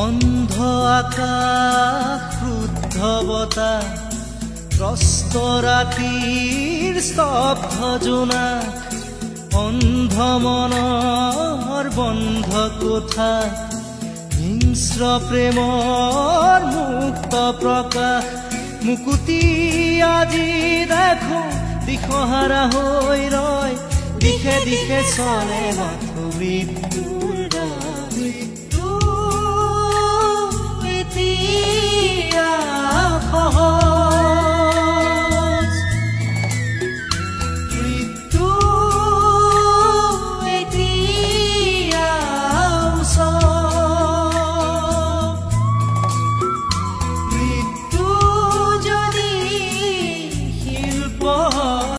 অন্ধ আকাশ শুদ্ধ বতাহ ত্ৰস্ত ৰাতিৰ স্তব্ধ জোনাক অন্ধ মনৰ বন্ধ কোঠা হিংস্ৰ প্ৰেমৰ মুক্ত প্ৰকাশ মুকুতি আজি দেখো দিশহাৰা হৈ ৰয় দিশে দিশে চলে মাথো মৃত্যুৰ মৃত্যু এতিয়া